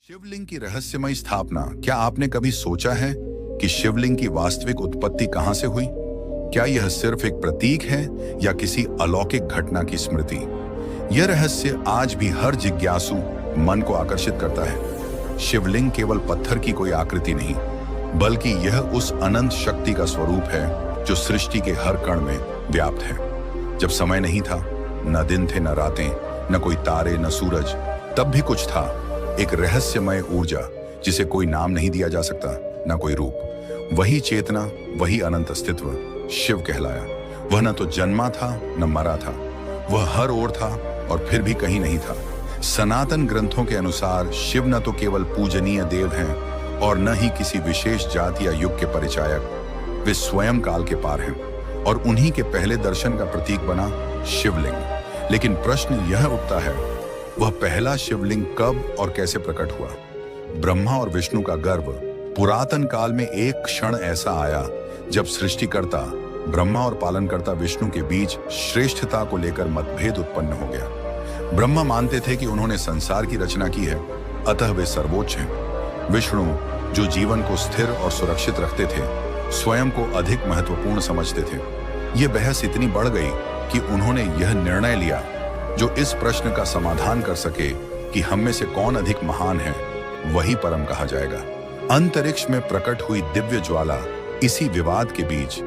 शिवलिंग की रहस्यमय स्थापना। क्या आपने कभी सोचा है कि शिवलिंग की वास्तविक उत्पत्ति कहां से हुई? क्या यह सिर्फ एक प्रतीक है या किसी अलौकिक घटना की स्मृति? यह रहस्य आज भी हर जिज्ञासु मन को आकर्षित करता है। शिवलिंग केवल पत्थर की कोई आकृति नहीं, बल्कि यह उस अनंत शक्ति का स्वरूप है जो सृष्टि के हर कण में व्याप्त है। जब समय नहीं था, न दिन थे, न रातें, न कोई तारे, न सूरज, तब भी कुछ था, एक रहस्यमय ऊर्जा जिसे कोई नाम नहीं दिया जा सकता, न कोई रूप। वही चेतना, वही अनंत अस्तित्व शिव कहलाया। वह न तो जन्मा था, न मरा था। वह हर ओर था और फिर भी कहीं नहीं था। सनातन ग्रंथों के अनुसार शिव न तो केवल पूजनीय देव हैं और न ही किसी विशेष जाति या युग के परिचायक। वे स्वयं काल के पार हैं और उन्हीं के पहले दर्शन का प्रतीक बना शिवलिंग। लेकिन प्रश्न यह उठता है, वह पहला शिवलिंग कब और कैसे प्रकट हुआ? ब्रह्मा और विष्णु का गर्व। पुरातन काल में एक क्षण ऐसा आया जब सृष्टिकर्ता ब्रह्मा और पालनकर्ता विष्णु के बीच श्रेष्ठता को लेकर मतभेद उत्पन्न हो गया। ब्रह्मा मानते थे कि उन्होंने संसार की रचना की है, अतः वे सर्वोच्च हैं। विष्णु, जो जीवन को स्थिर और सुरक्षित रखते थे, स्वयं को अधिक महत्वपूर्ण समझते थे। यह बहस इतनी बढ़ गई कि उन्होंने यह निर्णय लिया जो इस प्रश्न का समाधान कर सके कि हम में से कौन अधिक महान है, वही परम कहा जाएगा। अंतरिक्ष में प्रकट हुई दिव्य ज्वाला। इसी विवाद के बीच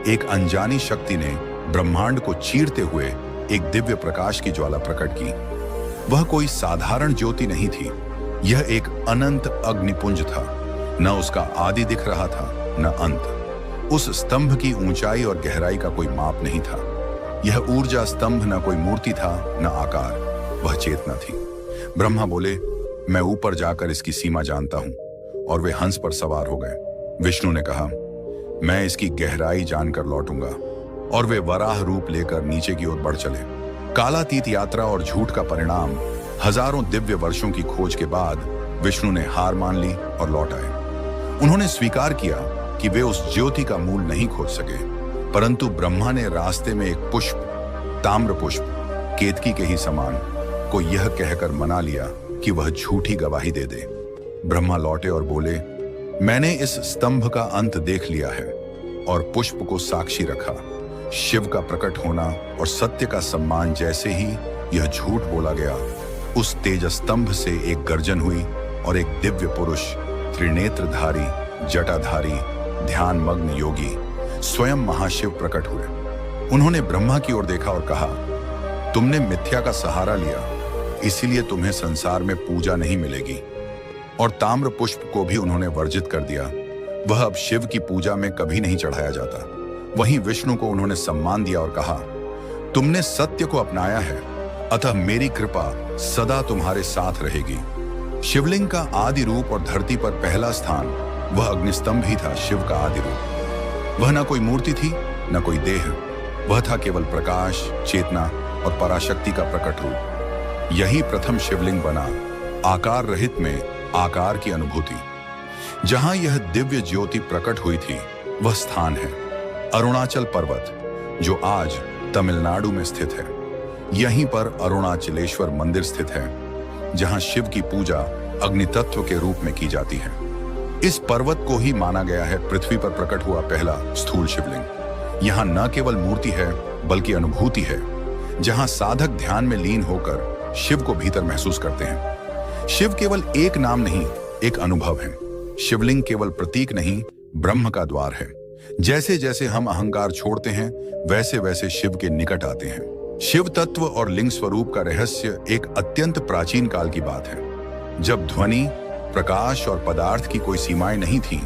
एक अनजानी शक्ति ने ब्रह्मांड को चीरते हुए एक दिव्य प्रकाश की ज्वाला प्रकट की। वह कोई साधारण ज्योति नहीं थी, यह एक अनंत अग्निपुंज था। न उसका आदि दिख रहा था, न अंत। उस स्तंभ की ऊंचाई और गहराई का कोई माप नहीं था। यह ऊर्जा स्तंभ न कोई मूर्ति था, न आकार, वह चेतना थी। ब्रह्मा बोले, मैं ऊपर जाकर इसकी सीमा जानता हूं, और वे हंस पर सवार हो गए। विष्णु ने कहा, मैं इसकी गहराई जानकर लौटूंगा, और वे वराह रूप लेकर नीचे की ओर बढ़ चले। कालातीत यात्रा और झूठ का परिणाम। हजारों दिव्य वर्षों की खोज के बाद विष्णु ने हार मान ली और लौट आए। उन्होंने स्वीकार किया कि वे उस ज्योति का मूल नहीं खोज सके, परंतु ब्रह्मा ने रास्ते में एक पुष्प, ताम्र पुष्प, केतकी के ही समान, को यह कहकर मना लिया कि वह झूठी गवाही दे दे। ब्रह्मा लौटे और बोले, मैंने इस स्तंभ का अंत देख लिया है, और पुष्प को साक्षी रखा। शिव का प्रकट होना और सत्य का सम्मान। जैसे ही यह झूठ बोला गया, उस तेज स्तंभ से एक गर्जन हुई और एक दिव्य पुरुष, त्रिनेत्रधारी, जटाधारी, ध्यानमग्न योगी, स्वयं महाशिव प्रकट हुए। उन्होंने ब्रह्मा की ओर देखा और कहा, तुमने मिथ्या का सहारा लिया, इसीलिए तुम्हें संसार में पूजा नहीं मिलेगी। और ताम्र पुष्प को भी उन्होंने वर्जित कर दिया। वह अब शिव की पूजा में कभी नहीं चढ़ाया जाता। वहीं विष्णु को उन्होंने सम्मान दिया और कहा, तुमने सत्य को अपनाया है, अतः मेरी कृपा सदा तुम्हारे साथ रहेगी। शिवलिंग का आदि रूप और धरती पर पहला स्थान वह अग्निस्तंभ ही था। शिव का आदि रूप वह न कोई मूर्ति थी, न कोई देह। वह था केवल प्रकाश, चेतना और पराशक्ति का प्रकट रूप। यही प्रथम शिवलिंग बना, आकार रहित में आकार की अनुभूति। जहां यह दिव्य ज्योति प्रकट हुई थी, वह स्थान है अरुणाचल पर्वत, जो आज तमिलनाडु में स्थित है। यहीं पर अरुणाचलेश्वर मंदिर स्थित है, जहां शिव की पूजा अग्नि तत्व के रूप में की जाती है। इस पर्वत को ही माना गया है पृथ्वी पर प्रकट हुआ पहला स्थूल शिवलिंग। यहाँ न केवल मूर्ति है, बल्कि अनुभूति है, जहाँ साधक ध्यान में लीन होकर शिव को भीतर महसूस करते हैं। शिव केवल एक नाम नहीं, एक अनुभव है। शिवलिंग केवल प्रतीक नहीं, ब्रह्म का द्वार है। जैसे जैसे हम अहंकार छोड़ते हैं, वैसे वैसे शिव के निकट आते हैं। शिव तत्व और लिंग स्वरूप का रहस्य एक अत्यंत प्राचीन काल की बात है। जब ध्वनि, प्रकाश और पदार्थ की कोई सीमाएं नहीं थी,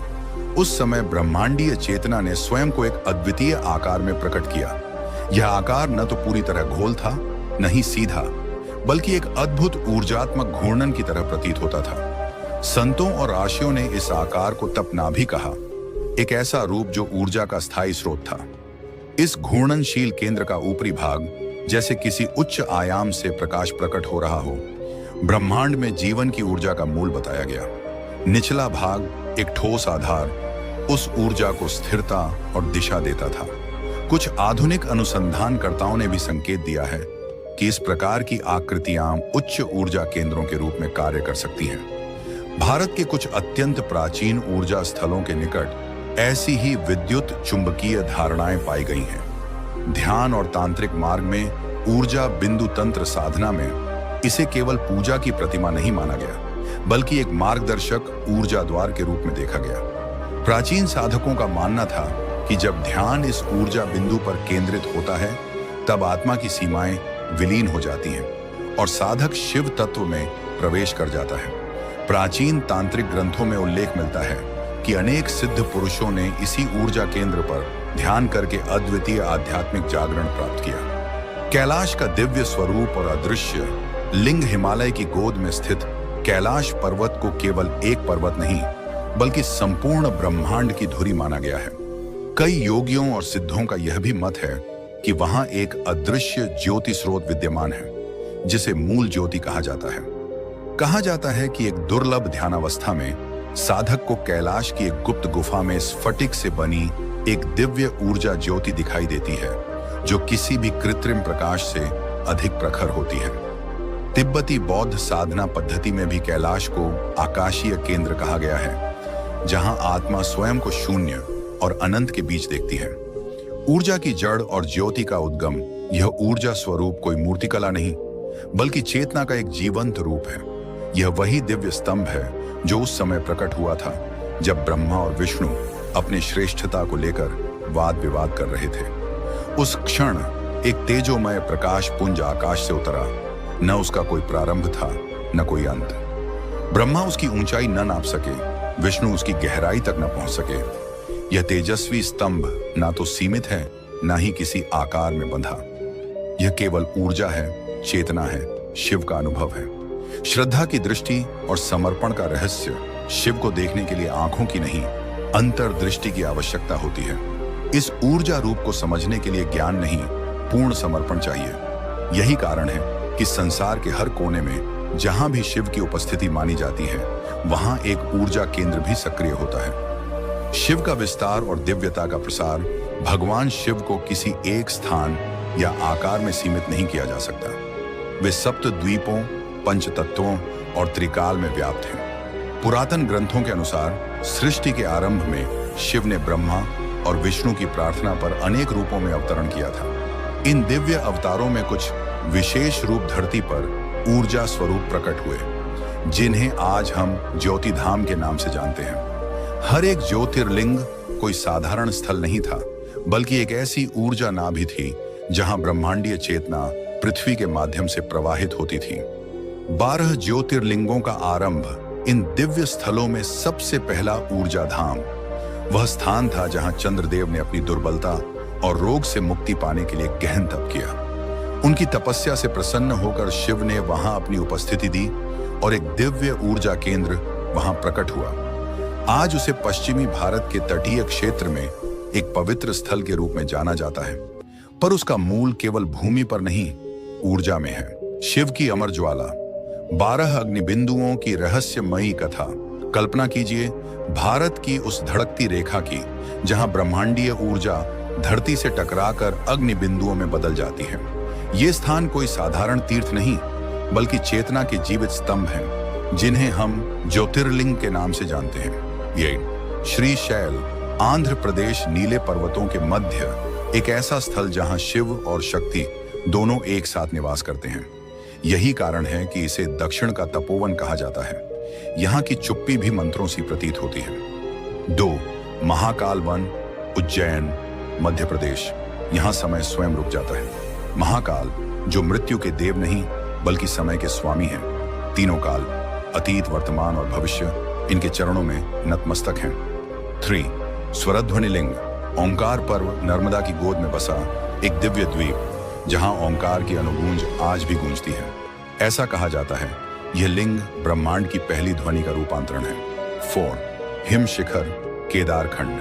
उस समय ब्रह्मांडीय चेतना ने स्वयं को एक अद्वितीय आकार में प्रकट किया। यह आकार न तो पूरी तरह गोल था, न ही सीधा, बल्कि एक अद्भुत ऊर्जात्मक घूर्णन की तरह प्रतीत होता था। संतों और ऋषियों ने इस आकार को तपनाभि कहा, एक ऐसा रूप जो ऊर्जा का स्थायी स्रोत था। इस घूर्णनशील केंद्र का ऊपरी भाग जैसे किसी उच्च आयाम से प्रकाश प्रकट हो रहा हो, ब्रह्मांड में जीवन की ऊर्जा का मूल बताया गया। निचला भाग, एक ठोस आधार, उस ऊर्जा को स्थिरता और दिशा देता था। कुछ आधुनिक अनुसंधानकर्ताओं ने भी संकेत दिया है कि इस प्रकार की आकृतियां उच्च ऊर्जा केंद्रों के रूप में कार्य कर सकती हैं। भारत के कुछ अत्यंत प्राचीन ऊर्जा स्थलों के निकट ऐसी ही विद्युत चुंबकीय धारणाएं पाई गई हैं। ध्यान और तांत्रिक मार्ग में ऊर्जा बिंदु तंत्र साधना में इसे केवल पूजा की प्रतिमा नहीं माना गया, बल्कि एक मार्गदर्शक ऊर्जा द्वार के रूप में देखा गया। प्राचीन साधकों का मानना था कि जब ध्यान इस ऊर्जा बिंदु पर केंद्रित होता है, तब आत्मा की सीमाएं विलीन हो जाती हैं और साधक शिव तत्व में प्रवेश कर जाता है। प्राचीन तांत्रिक ग्रंथों में उल्लेख मिलता है कि अनेक सिद्ध पुरुषों ने इसी ऊर्जा केंद्र पर ध्यान करके अद्वितीय आध्यात्मिक जागरण प्राप्त किया। कैलाश का दिव्य स्वरूप और अदृश्य लिंग हिमालय की गोद में स्थित कैलाश पर्वत को केवल एक पर्वत नहीं, बल्कि संपूर्ण ब्रह्मांड की धुरी माना गया है। कई योगियों और सिद्धों का यह भी मत है कि वहां एक अदृश्य ज्योति स्रोत विद्यमान है, जिसे मूल ज्योति कहा जाता है। कहा जाता है कि एक दुर्लभ ध्यानावस्था में साधक को कैलाश की एक गुप्त गुफा में स्फटिक से बनी एक दिव्य ऊर्जा ज्योति दिखाई देती है, जो किसी भी कृत्रिम प्रकाश से अधिक प्रखर होती है। तिब्बती बौद्ध साधना पद्धति में भी कैलाश को आकाशीय केंद्र कहा गया है, जहां आत्मा स्वयं को शून्य और अनंत के बीच देखती है। ऊर्जा की जड़ और ज्योति का उद्गम, यह ऊर्जा स्वरूप कोई मूर्तिकला नहीं, बल्कि चेतना का एक जीवंत रूप है। यह वही दिव्य स्तंभ है जो उस समय प्रकट हुआ था जब ब्रह्मा और विष्णु अपने श्रेष्ठता को लेकर वाद विवाद कर रहे थे। उस क्षण एक तेजोमय प्रकाश पुंज आकाश से उतरा। न उसका कोई प्रारंभ था, न कोई अंत। ब्रह्मा उसकी ऊंचाई न नाप सके, विष्णु उसकी गहराई तक न पहुंच सके। यह तेजस्वी स्तंभ ना तो सीमित है, ना ही किसी आकार में बंधा। यह केवल ऊर्जा है, चेतना है, शिव का अनुभव है। श्रद्धा की दृष्टि और समर्पण का रहस्य शिव को देखने के लिए आंखों की नहीं, अंतर्दृष्टि की आवश्यकता होती है। इस ऊर्जा रूप को समझने के लिए ज्ञान नहीं, पूर्ण समर्पण चाहिए। यही कारण है कि संसार के हर कोने में जहां भी शिव की उपस्थिति मानी जाती है, वहां एक ऊर्जा केंद्र भी सक्रिय होता है। शिव का विस्तार और दिव्यता का प्रसार भगवान शिव को किसी एक स्थान या आकार में सीमित नहीं किया जा सकता। वे सप्त द्वीपों, पंच तत्वों और त्रिकाल में व्याप्त हैं। पुरातन ग्रंथों के अनुसार सृष्टि के आरंभ में शिव ने ब्रह्मा और विष्णु की प्रार्थना पर अनेक रूपों में अवतरण किया था। इन दिव्य अवतारों में कुछ विशेष रूप धरती पर ऊर्जा स्वरूप प्रकट हुए, जिन्हें आज हम ज्योतिधाम के नाम से जानते हैं। हर एक ज्योतिर्लिंग कोई साधारण स्थल नहीं था, बल्कि एक ऐसी ऊर्जा नाभि थी जहां ब्रह्मांडीय चेतना पृथ्वी के माध्यम से प्रवाहित होती थी। 12 ज्योतिर्लिंगों का आरंभ इन दिव्य स्थलों में सबसे पहला ऊर्जा धाम, वह स्थान था जहां चंद्रदेव ने अपनी दुर्बलता और रोग से मुक्ति पाने के लिए गहन तप किया। उनकी तपस्या से प्रसन्न होकर शिव ने वहां अपनी उपस्थिति दी और एक दिव्य ऊर्जा केंद्र वहां प्रकट हुआ। आज उसे पश्चिमी भारत के तटीय क्षेत्र में एक पवित्र स्थल के रूप में जाना जाता है, पर उसका मूल केवल भूमि पर नहीं, ऊर्जा में है। शिव की अमर ज्वाला, 12 अग्निबिंदुओं की रहस्यमयी कथा। कल्पना कीजिए भारत की उस धड़कती रेखा की, जहां ब्रह्मांडीय ऊर्जा धरती से टकराकर अग्निबिंदुओं में बदल जाती है। ये स्थान कोई साधारण तीर्थ नहीं, बल्कि चेतना के जीवित स्तंभ हैं, जिन्हें हम ज्योतिर्लिंग के नाम से जानते हैं। ये श्रीशैल, आंध्र प्रदेश नीले पर्वतों के मध्य एक ऐसा स्थल जहां शिव और शक्ति दोनों एक साथ निवास करते हैं। यही कारण है कि इसे दक्षिण का तपोवन कहा जाता है। यहाँ की चुप्पी भी मंत्रों सी प्रतीत होती है। 2 महाकाल वन, उज्जैन, मध्य प्रदेश। यहाँ समय स्वयं रुक जाता है। महाकाल जो मृत्यु के देव नहीं, बल्कि समय के स्वामी हैं। तीनों काल, अतीत, वर्तमान और भविष्य, इनके चरणों में नतमस्तक हैं। 3 स्वरध्वनि लिंग, ओंकार पर्व नर्मदा की गोद में बसा एक दिव्य द्वीप, जहां ओंकार की अनुगूंज आज भी गूंजती है। ऐसा कहा जाता है यह लिंग ब्रह्मांड की पहली ध्वनि का रूपांतरण है। 4 हिम शिखर, केदारखंड,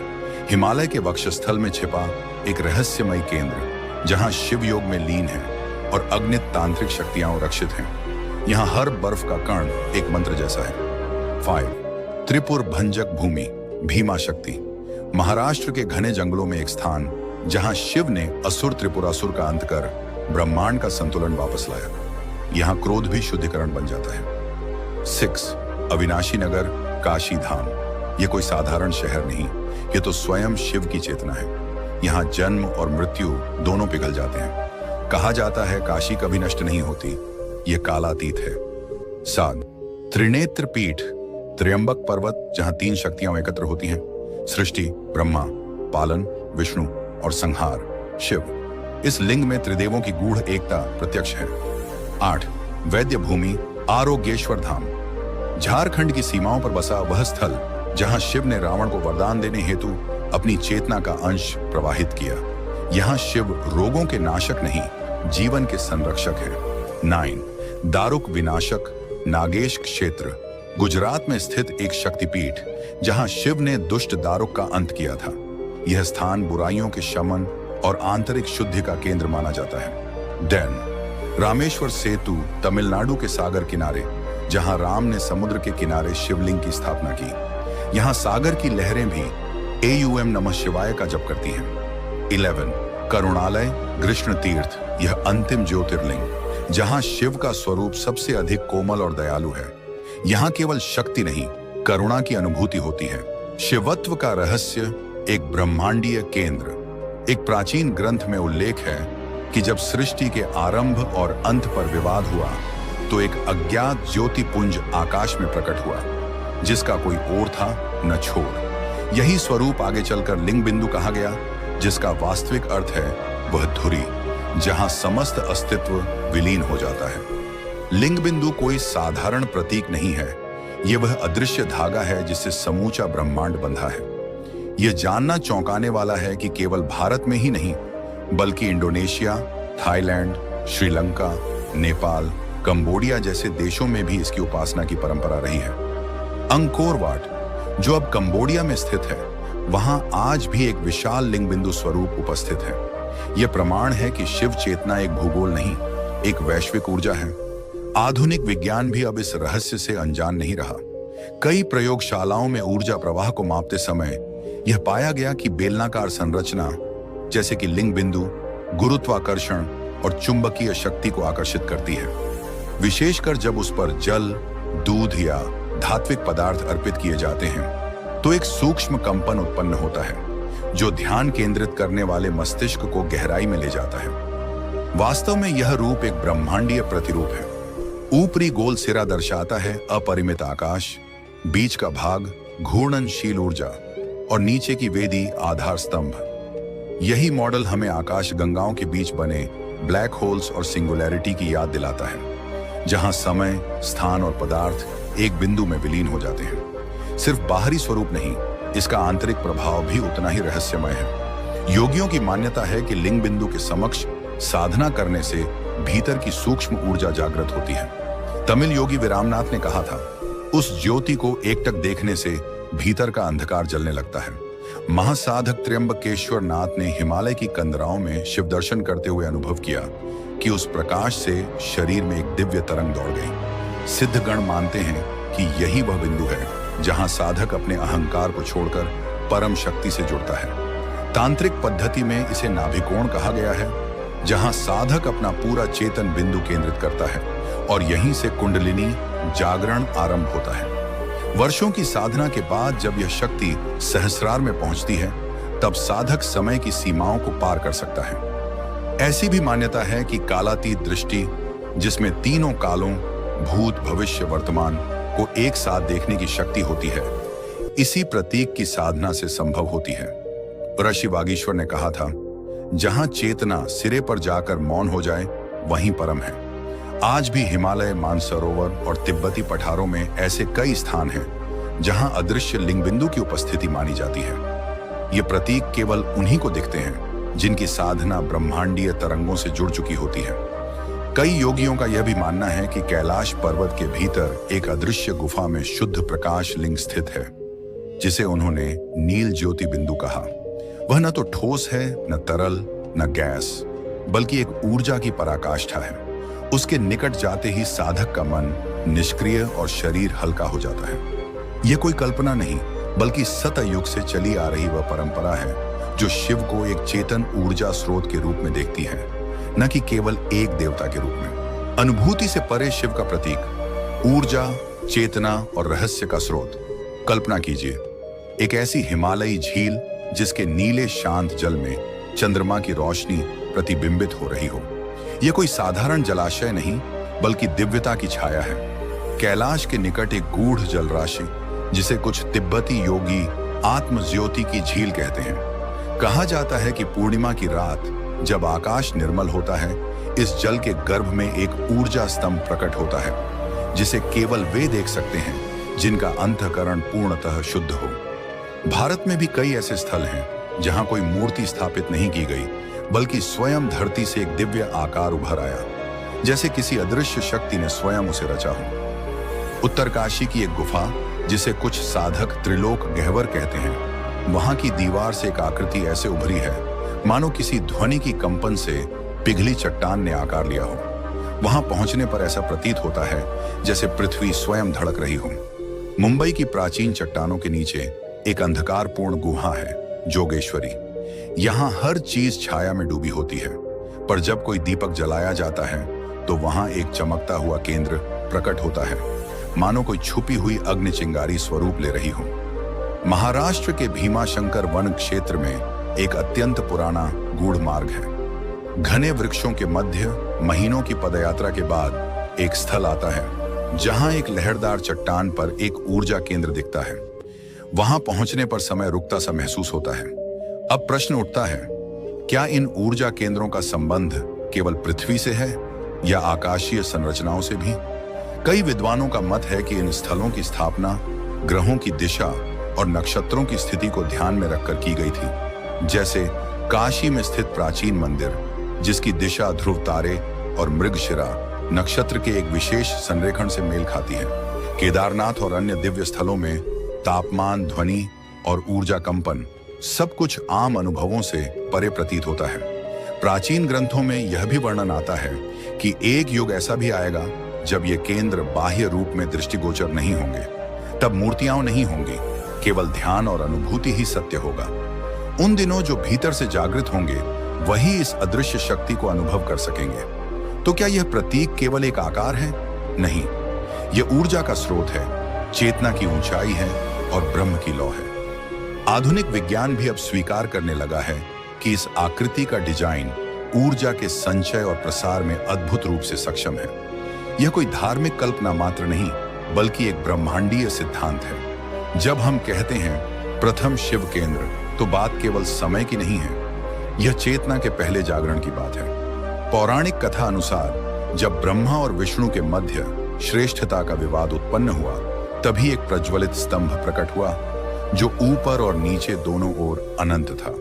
हिमालय के वक्षस्थल में छिपा एक रहस्यमय केंद्र, जहां शिव योग में लीन है और अग्नित तांत्रिक शक्तियां रक्षित हैं। यहाँ हर बर्फ का कण एक मंत्र जैसा है। 5 त्रिपुर भंजक भूमि, भीमा शक्ति, महाराष्ट्र के घने जंगलों में एक स्थान जहां शिव ने असुर त्रिपुरासुर का अंत कर ब्रह्मांड का संतुलन वापस लाया। यहाँ क्रोध भी शुद्धिकरण बन जाता है। 6 अविनाशी नगर, काशी धाम, ये कोई साधारण शहर नहीं, ये तो स्वयं शिव की चेतना है। यहाँ जन्म और मृत्यु दोनों पिघल जाते हैं। कहा जाता है काशी कभी नष्ट नहीं होती, ये कालातीत है। 7 त्रिनेत्र पीठ, त्र्यंबक पर्वत, जहां 3 शक्तियां एकत्र होती हैं, सृष्टि ब्रह्मा, पालन विष्णु और संहार शिव। इस लिंग में त्रिदेवों की गूढ़ एकता प्रत्यक्ष है। 8 वैद्य भूमि, आरोग्येश्वर धाम, झारखंड की सीमाओं पर बसा वह स्थल जहां शिव ने रावण को वरदान देने हेतु अपनी चेतना का अंश प्रवाहित किया। यहां शिव रोगों के नाशक नहीं, जीवन के संरक्षक है। 9 दारुक विनाशक, नागेश क्षेत्र, गुजरात में स्थित एक शक्तिपीठ जहां शिव ने दुष्ट दारुक का अंत किया था। यह स्थान बुराइयों के शमन और आंतरिक शुद्धि का केंद्र माना जाता है। 10 रामेश्वर सेतु, तमिलनाडु के सागर किनारे, जहां राम ने समुद्र के किनारे शिवलिंग की स्थापना की। यहां सागर की लहरें भी AUM नमः शिवाय का जप करती हैं। 11 करुणालय, कृष्ण तीर्थ, यह अंतिम ज्योतिर्लिंग, जहां शिव का स्वरूप सबसे अधिक कोमल और दयालु है। यहां केवल शक्ति नहीं, करुणा की अनुभूति होती है। शिवत्व का रहस्य एक ब्रह्मांडीय केंद्र। एक प्राचीन ग्रंथ में उल्लेख है कि जब सृष्टि के आरंभ और अंत पर विवाद हुआ तो एक अज्ञात ज्योतिपुंज आकाश में प्रकट हुआ, जिसका कोई ओर था न छोर। यही स्वरूप आगे चलकर लिंग बिंदु कहा गया, जिसका वास्तविक अर्थ है वह धुरी, जहां समस्त अस्तित्व विलीन हो जाता है। लिंग बिंदु कोई साधारण प्रतीक नहीं है, यह वह अदृश्य धागा है जिससे समूचा ब्रह्मांड बंधा है। यह जानना चौंकाने वाला है कि केवल भारत में ही नहीं, बल्कि Indonesia, Thailand, Sri Lanka, Nepal, Cambodia जैसे देशों में भी इसकी उपासना की परंपरा रही है। अंकोर वाट, जो अब कंबोडिया में स्थित है, वहां आज भी एक विशाल लिंग बिंदु स्वरूप उपस्थित है। यह प्रमाण है कि शिव चेतना एक भूगोल नहीं, एक वैश्विक ऊर्जा है। आधुनिक विज्ञान भी अब इस रहस्य से अनजान नहीं रहा। कई प्रयोगशालाओं में ऊर्जा प्रवाह को मापते समय यह पाया गया कि बेलनाकार संरचना, जैसे कि लिंग बिंदु, गुरुत्वाकर्षण और चुंबकीय शक्ति को आकर्षित करती है। विशेषकर जब उस पर जल, दूध या धात्विक पदार्थ अर्पित किए जाते हैं तो एक सूक्ष्म कंपन उत्पन्न होता है, जो ध्यान केंद्रित करने वाले मस्तिष्क को गहराई में ले जाता है। वास्तव में यह रूप एक ब्रह्मांडीय प्रतिरूप है। ऊपरी गोल सिरा दर्शाता है अपरिमित आकाश, बीच का भाग घूर्णनशील ऊर्जा और नीचे की वेदी आधार स्तंभ। यही मॉडल हमें आकाश गंगाओं के बीच बने ब्लैक होल्स और सिंगुलैरिटी की याद दिलाता है, जहां समय, स्थान और पदार्थ एक बिंदु में विलीन हो जाते हैं। सिर्फ बाहरी स्वरूप नहीं, इसका आंतरिक प्रभाव भी उतना ही रहस्यमय है। योगियों की मान्यता है कि लिंग बिंदु के समक्ष साधना करने से भीतर की सूक्ष्म ऊर्जा जागृत होती है। तमिल योगी विरामनाथ ने कहा था, उस ज्योति को एकटक देखने से भीतर का अंधकार जलने लगता है। महासाधक त्र्यंबकेश्वर नाथ ने हिमालय की कंदराओं में शिव दर्शन करते हुए अनुभव किया कि उस प्रकाश से शरीर में एक दिव्य तरंग दौड़ गई। सिद्धगण मानते हैं कि यही वह बिंदु है जहां साधक अपने अहंकार को छोड़कर परम शक्ति से जुड़ता है। तांत्रिक पद्धति में इसे नाभिकोण कहा गया है, जहां साधक अपना पूरा चेतन बिंदु केंद्रित करता है और यहीं से कुंडलिनी जागरण आरंभ होता है। वर्षों की साधना के बाद जब यह शक्ति सहस्रार में पहुंचती है, तब साधक समय की सीमाओं को पार कर सकता है। ऐसी भी मान्यता है कि कालातीत दृष्टि, जिसमें तीनों कालों भूत, भविष्य, वर्तमान को एक साथ देखने की शक्ति होती है, इसी प्रतीक की साधना से संभव होती है। ऋषि वागीश्वर ने कहा था, जहां चेतना सिरे पर जाकर मौन हो जाए वहीं परम है। आज भी हिमालय, मानसरोवर और तिब्बती पठारों में ऐसे कई स्थान हैं जहां अदृश्य लिंग बिंदु की उपस्थिति मानी जाती है। ये प्रतीक केवल उन्हीं को दिखते हैं जिनकी साधना ब्रह्मांडीय तरंगों से जुड़ चुकी होती है। कई योगियों का यह भी मानना है कि कैलाश पर्वत के भीतर एक अदृश्य गुफा में शुद्ध प्रकाश लिंग स्थित है, जिसे उन्होंने नील ज्योति बिंदु कहा। वह न तो ठोस है, न तरल, न गैस, बल्कि एक ऊर्जा की पराकाष्ठा है। उसके निकट जाते ही साधक का मन निष्क्रिय और शरीर हल्का हो जाता है। यह कोई कल्पना नहीं, बल्कि सतयुग से चली आ रही वह परंपरा है जो शिव को एक चेतन ऊर्जा स्रोत के रूप में देखती है, न कि केवल एक देवता के रूप में। अनुभूति से परे शिव का प्रतीक ऊर्जा, चेतना और रहस्य का स्रोत। कल्पना कीजिए, एक ऐसी हिमालयी झील जिसके नीले शांत जल में चंद्रमा की रोशनी प्रतिबिंबित हो रही हो। यह कोई साधारण जलाशय नहीं, बल्कि दिव्यता की छाया है। कैलाश के निकट एक गूढ़ जलराशि, जिसे कुछ तिब्बती योगी आत्म ज्योति की झील कहते हैं। कहा जाता है कि पूर्णिमा की रात जब आकाश निर्मल होता है, इस जल के गर्भ में एक ऊर्जा स्तंभ प्रकट होता है, जिसे केवल वे देख सकते हैं जिनका अंतःकरण पूर्णतः शुद्ध हो। भारत में भी कई ऐसे स्थल हैं जहां कोई मूर्ति स्थापित नहीं की गई, बल्कि स्वयं धरती से एक दिव्य आकार उभर आया, जैसे किसी अदृश्य शक्ति ने स्वयं उसे रचा हो। उत्तरकाशी की एक गुफा, जिसे कुछ साधक त्रिलोक गह्वर कहते हैं, वहां की दीवार से एक आकृति ऐसे उभरी है मानो किसी ध्वनि की कंपन से पिघली चट्टान ने आकार लिया हो। वहां पहुंचने पर ऐसा प्रतीत होता है जैसे पृथ्वी स्वयं धड़क रही हो। मुंबई की प्राचीन चट्टानों के नीचे एक अंधकारपूर्ण गुहा है, जोगेश्वरी। यहाँ हर चीज छाया में डूबी होती है, पर जब कोई दीपक जलाया जाता है तो वहां एक चमकता हुआ केंद्र प्रकट होता है, मानो कोई छुपी हुई अग्नि चिंगारी स्वरूप ले रही हो। महाराष्ट्र के भीमाशंकर वन क्षेत्र में एक अत्यंत पुराना गूढ़ मार्ग है। घने वृक्षों के मध्य महीनों की पदयात्रा के बाद एक स्थल आता है जहां एक लहरदार चट्टान पर एक ऊर्जा केंद्र दिखता है। वहां पहुंचने पर समय रुकता सा महसूस होता है। अब प्रश्न उठता है, क्या इन ऊर्जा केंद्रों का संबंध केवल पृथ्वी से है या आकाशीय संरचनाओं से भी? कई विद्वानों का मत है कि इन स्थलों की स्थापना ग्रहों की दिशा और नक्षत्रों की स्थिति को ध्यान में रखकर की गई थी। जैसे काशी में स्थित प्राचीन मंदिर, जिसकी दिशा ध्रुव तारे और मृगशिरा नक्षत्र के एक विशेष संरेखण से मेल खाती है। केदारनाथ और अन्य दिव्य स्थलों में तापमान, ध्वनि और ऊर्जा कंपन सब कुछ आम अनुभवों से परे प्रतीत होता है। प्राचीन ग्रंथों में यह भी वर्णन आता है कि एक युग ऐसा भी आएगा जब ये केंद्र बाह्य रूप में दृष्टिगोचर नहीं होंगे। तब मूर्तियां नहीं होंगी, केवल ध्यान और अनुभूति ही सत्य होगा। उन दिनों जो भीतर से जागृत होंगे वही इस अदृश्य शक्ति को अनुभव कर सकेंगे। तो क्या यह प्रतीक केवल एक आकार है? नहीं, यह ऊर्जा का स्रोत है, चेतना की ऊंचाई है और ब्रह्म की लौ है। आधुनिक विज्ञान भी अब स्वीकार करने लगा है कि इस आकृति का डिजाइन ऊर्जा के संचय और प्रसार में अद्भुत रूप से सक्षम है। यह कोई धार्मिक कल्पना मात्र नहीं, बल्कि एक ब्रह्मांडीय सिद्धांत है। जब हम कहते हैं प्रथम शिव केंद्र, तो बात केवल समय की नहीं है, यह चेतना के पहले जागरण की बात है। पौराणिक कथा अनुसार जब ब्रह्मा और विष्णु के मध्य श्रेष्ठता का विवाद उत्पन्न हुआ, तभी एक प्रज्वलित स्तंभ प्रकट हुआ जो ऊपर और नीचे दोनों ओर अनंत था।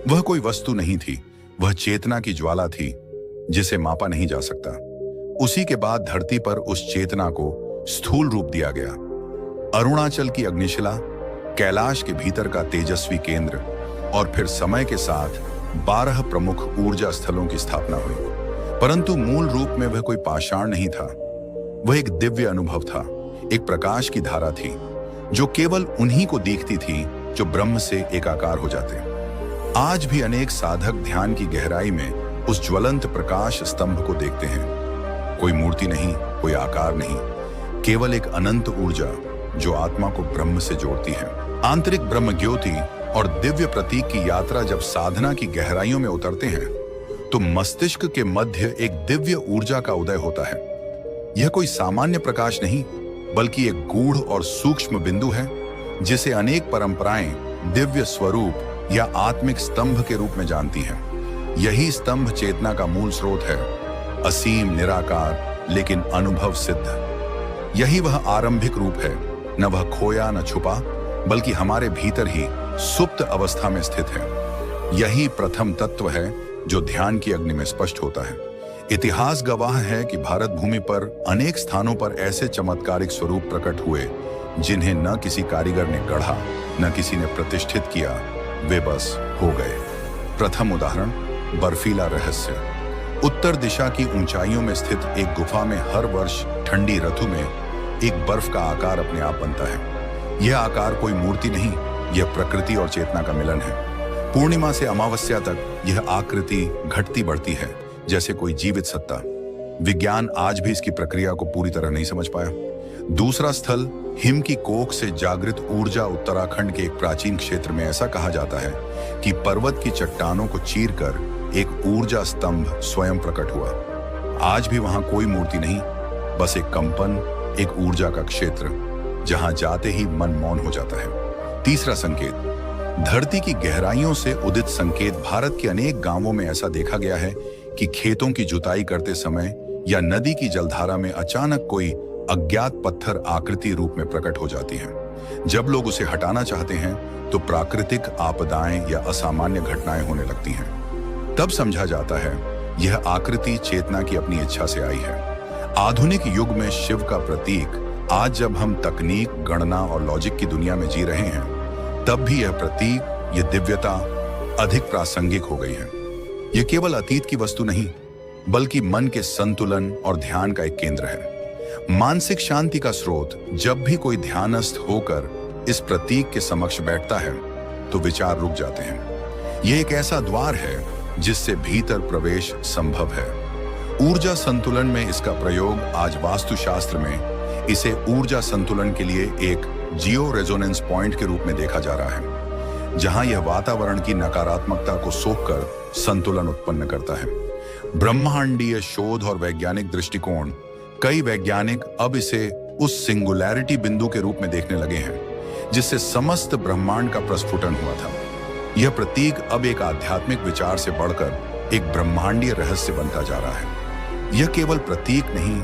वह कोई वस्तु नहीं थी, वह चेतना की ज्वाला थी जिसे मापा नहीं जा सकता। उसी के बाद धरती पर उस चेतना को स्थूल रूप दिया गया। अरुणाचल की अग्निशिला, कैलाश के भीतर का तेजस्वी केंद्र और फिर समय के साथ 12 प्रमुख ऊर्जा स्थलों की स्थापना हुई। परंतु मूल रूप में वह कोई पाषाण नहीं था, वह एक दिव्य अनुभव था, एक प्रकाश की धारा थी जो केवल उन्हीं को दिखती थी जो ब्रह्म से एकाकार हो जाते। आज भी अनेक साधक ध्यान की गहराई में उस ज्वलंत प्रकाश स्तंभ को देखते हैं। कोई मूर्ति नहीं, कोई आकार नहीं, केवल एक अनंत ऊर्जा जो आत्मा को ब्रह्म से जोड़ती है। आंतरिक ब्रह्म ज्योति और दिव्य प्रतीक की यात्रा जब साधना की गहराइयों में उतरते हैं, तो मस्तिष्क के मध्य एक दिव्य ऊर्जा का उदय होता है। यह कोई सामान्य प्रकाश नहीं, बल्कि एक गूढ़ और सूक्ष्म बिंदु है जिसे अनेक परंपराएं दिव्य स्वरूप या आत्मिक स्तंभ के रूप में जानती हैं। यही स्तंभ चेतना का मूल स्रोत है, असीम, निराकार, लेकिन अनुभव सिद्ध। यही वह आरंभिक रूप है, न वह खोया न छुपा, बल्कि हमारे भीतर ही सुप्त अवस्था में स्थित है। यही प्रथम तत्व है जो ध्यान की अग्नि में स्पष्ट होता है। इतिहास गवाह है कि भारत भूमि पर अनेक स्थानों पर ऐसे चमत्कारिक स्वरूप प्रकट हुए जिन्हें न किसी कारीगर ने गढ़ा, न किसी ने प्रतिष्ठित किया, वे बस हो गए। प्रथम उदाहरण, बर्फीला रहस्य। उत्तर दिशा की ऊंचाइयों में स्थित एक गुफा में हर वर्ष ठंडी ऋतु में एक बर्फ का आकार अपने आप बनता है। यह आकार कोई मूर्ति नहीं, यह प्रकृति और चेतना का मिलन है। पूर्णिमा से अमावस्या तक यह आकृति घटती बढ़ती है जैसे कोई जीवित सत्ता। विज्ञान आज भी इसकी प्रक्रिया को पूरी तरह नहीं समझ पाया। दूसरा स्थल हिम की कोख से जागृत ऊर्जा उत्तराखंड के एक प्राचीन क्षेत्र में। ऐसा कहा जाता है कि पर्वत की चट्टानों को चीरकर एक ऊर्जा स्तंभ स्वयं प्रकट हुआ। आज भी वहां कोई मूर्ति नहीं, बस एक कंपन, एक ऊर्जा का क्षेत्र जहां जाते ही मन मौन हो जाता है। तीसरा संकेत, धरती की गहराइयों से उदित संकेत। भारत के अनेक गांवों में ऐसा देखा गया है कि खेतों की जुताई करते समय या नदी की जलधारा में अचानक कोई अज्ञात पत्थर आकृति रूप में प्रकट हो जाती है। जब लोग उसे हटाना चाहते हैं तो प्राकृतिक आपदाएं या असामान्य घटनाएं होने लगती हैं। तब समझा जाता है यह आकृति चेतना की अपनी इच्छा से आई है। आधुनिक युग में शिव का प्रतीक, आज जब हम तकनीक, गणना और लॉजिक की दुनिया में जी रहे हैं, तब भी यह प्रतीक, यह दिव्यता अधिक प्रासंगिक हो गई है। यह केवल अतीत की वस्तु नहीं, बल्कि मन के संतुलन और ध्यान का एक केंद्र है। मानसिक शांति का स्रोत। जब भी कोई ध्यानस्थ होकर इस प्रतीक के समक्ष बैठता है तो विचार रुक जाते हैं। यह एक ऐसा द्वार है जिससे भीतर प्रवेश संभव है। ऊर्जा संतुलन में इसका प्रयोग आज वास्तुशास्त्र में इसे ऊर्जा संतुलन के लिए एक जियो रेजोनेंस पॉइंट के रूप में देखा जा रहा है, जहां यह वातावरण की नकारात्मकता को सोखकर संतुलन उत्पन्न करता है। ब्रह्मांडीय शोध और वैज्ञानिक दृष्टिकोण, कई वैज्ञानिक अब इसे उस सिंगुलैरिटी बिंदु के रूप में देखने लगे हैं जिससे समस्त ब्रह्मांड का प्रस्फुटन हुआ था। यह प्रतीक अब एक आध्यात्मिक विचार से बढ़कर एक ब्रह्मांडीय रहस्य बनता जा रहा है। यह केवल प्रतीक नहीं,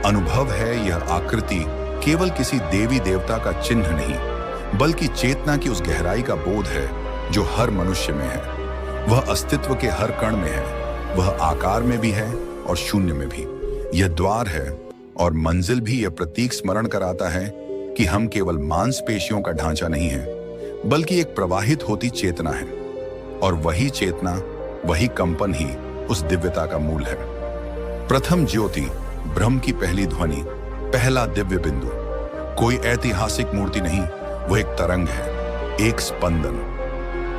अनुभव है। यह आकृति केवल किसी देवी देवता का चिन्ह नहीं, बल्कि चेतना की उस गहराई का बोध है जो हर मनुष्य में है। वह अस्तित्व के हर कण में है, वह आकार में भी है और शून्य में भी। यह द्वार है और मंजिल भी। यह प्रतीक स्मरण कराता है कि हम केवल मांसपेशियों का ढांचा नहीं है, बल्कि एक प्रवाहित होती चेतना है, और वही चेतना, वही कंपन ही उस दिव्यता का मूल है। प्रथम ज्योति, ब्रह्म की पहली ध्वनि, पहला दिव्य बिंदु। कोई ऐतिहासिक मूर्ति नहीं, वह एक तरंग है, एक स्पंदन,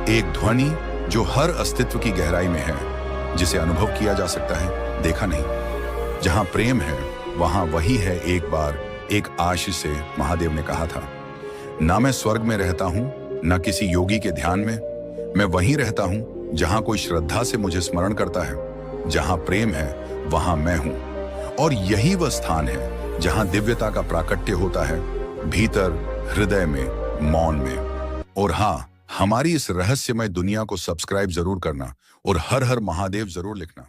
एक ध्वनि जो हर अस्तित्व की गहराई में है, जिसे अनुभव किया जा सकता है, देखा नहीं। जहां प्रेम है वहां वही है। एक बार एक आशीष से महादेव ने कहा था, ना मैं स्वर्ग में रहता हूं, ना किसी योगी के ध्यान में, मैं वहीं रहता हूं जहां कोई श्रद्धा से मुझे स्मरण करता है। जहां प्रेम है वहां मैं हूं, और यही वह स्थान है जहां दिव्यता का प्राकट्य होता है, भीतर, हृदय में, मौन में। और हाँ, हमारी इस रहस्यमय दुनिया को सब्सक्राइब जरूर करना और हर हर महादेव जरूर लिखना।